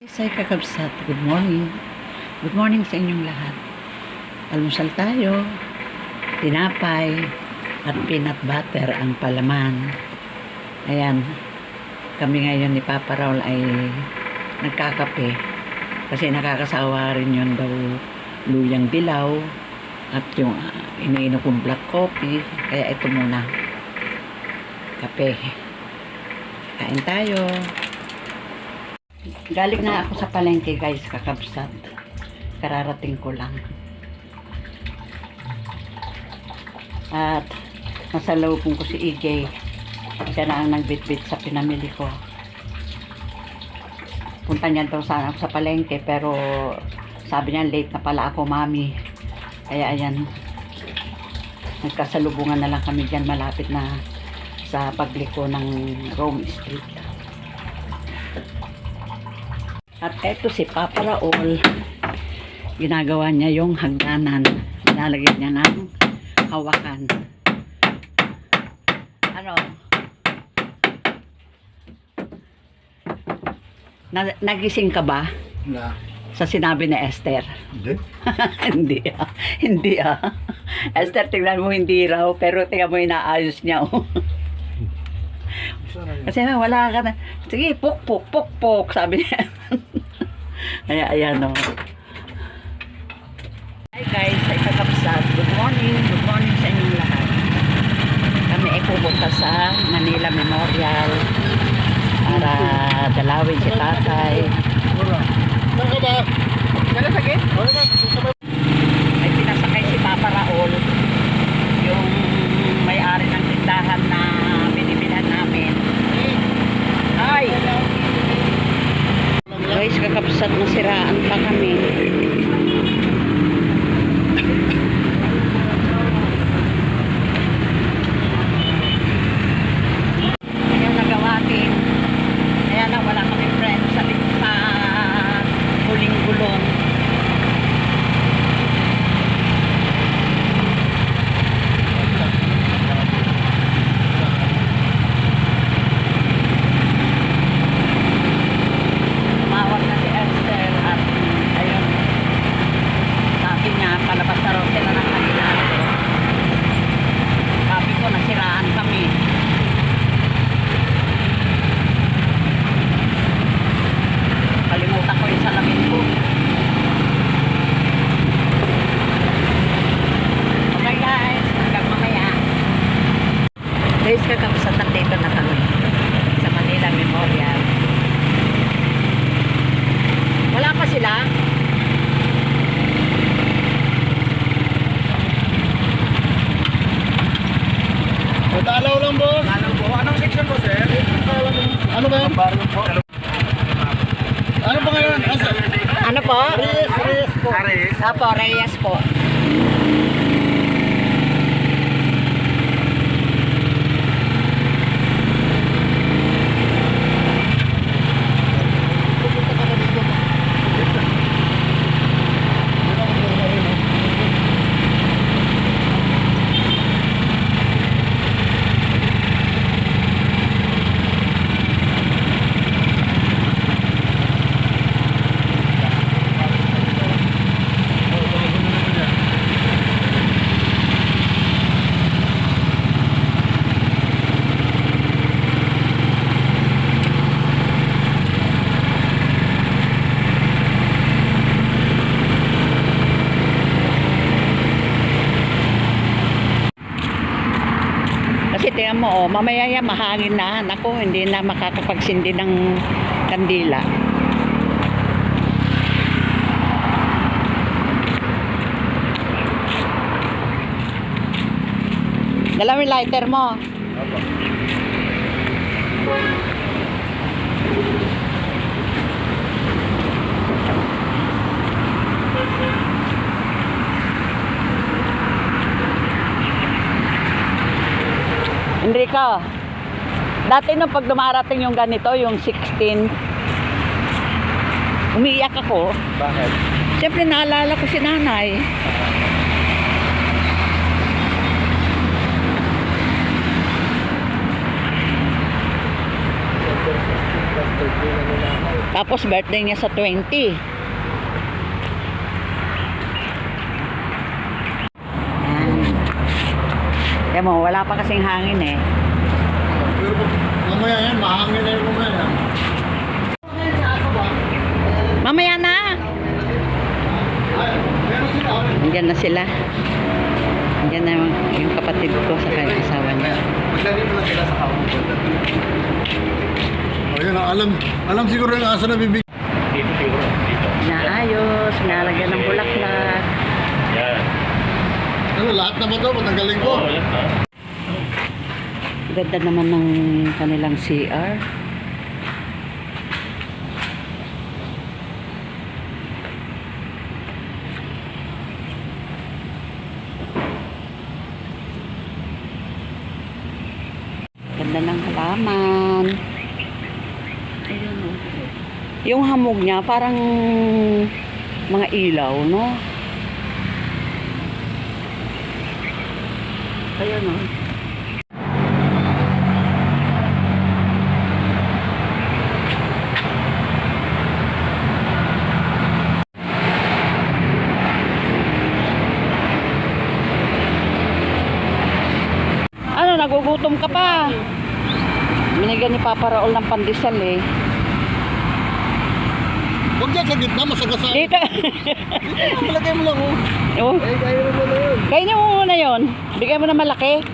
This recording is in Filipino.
Say kakabsat, good morning. Good morning sa inyong lahat. Almusal tayo, tinapay at peanut butter ang palaman. Ayan, kami ngayon ni Papa Raul ay nagkakape kasi nakakasawa rin yun daw luyang dilaw at yung iniinom kong black coffee, kaya ito muna, kape. Kain tayo. Galing na ako sa palengke guys, kakabsat. Kararating ko lang. At nasa looban ko si EJ. Siya na ang nagbitbit sa pinamili ko. Punta niya daw sana ako sa palengke, pero sabi niya late na pala ako, mami. Kaya ayan, nagkasalubungan na lang kami dyan malapit na sa pagliko ng Rome Street. At eto si Papa Raul, ginagawa niya yung hagdanan. Nilalagyan niya ng hawakan. Ano? Nagising ka ba? Na. Sa sinabi ni Esther? Hindi. Hindi ah. Hindi ah. Esther, tingnan mo hindi raw, pero tingnan mo inaayos niya oh. Kasi wala ka na. Sige, puk, puk, puk, puk, sabi niya. Kaya, ayan o. Hi guys, ay kakabsat. Good morning sa inyong lahat. Kami ay pupunta sa Manila Memorial para dalawin si tatay. Ay pinasakay si Papa Raul, yung may-ari ng tindahan na binibilan namin. Ay! Guys, kakabsat, nasiraan pa kami. Ayaw nagawatin. Kaya na wala kami friend sa huling gulong. Palabas na rin sila ng kanila. Sabi ko, nasiraan kami. Kalimutan ko yung salamin ko. Okay guys, hanggang mamaya. Guys, kakabsat, nandito na kami sa Manila Memorial. Wala pa sila? Dalaw lang boss. Dalaw po. Anong section po sir? Ano ba yan? Ano ba ngayon? Ano po? Reyes po. Apo, Reyes po. Kasi tingnan mo, oh, mamaya yan, mahangin na. Naku, hindi na makakapagsindi ng kandila. Dalawin lighter mo. Enrico, dati nung pag dumarating yung ganito, yung 16, umiiyak ako. Bakit? Siyempre naalala ko si nanay. Tapos birthday niya sa 20. Kaya mo, wala pa kasing hangin eh. Pero mamaya yan, mahangin na yung mamaya. Mamaya na! Ay, meron sila. Andyan na sila. Andyan na yung kapatid ko sa kanyang asawa niya. Magdali mo lang sila sa kawang. O yun, alam siguro yung asa na bibig. Naayos, nalagyan ng bulaklak. Ano, lahat na ba ito? Matanggaling ko. Ganda naman ng kanilang CR. Ganda ng halaman. Ayun, oh. Yung hamog niya parang mga ilaw, no? Ayun, oh. Ano, nagugutom ka pa? Binigyan ni Papa Raul ng pandesal eh. Huwag dyan sa gitna, masagasaan. Dito. Malagay mo lang, oh. Oh. Ay, kaya mo na yun. Kainin mo muna yun. Bigay mo na malaki.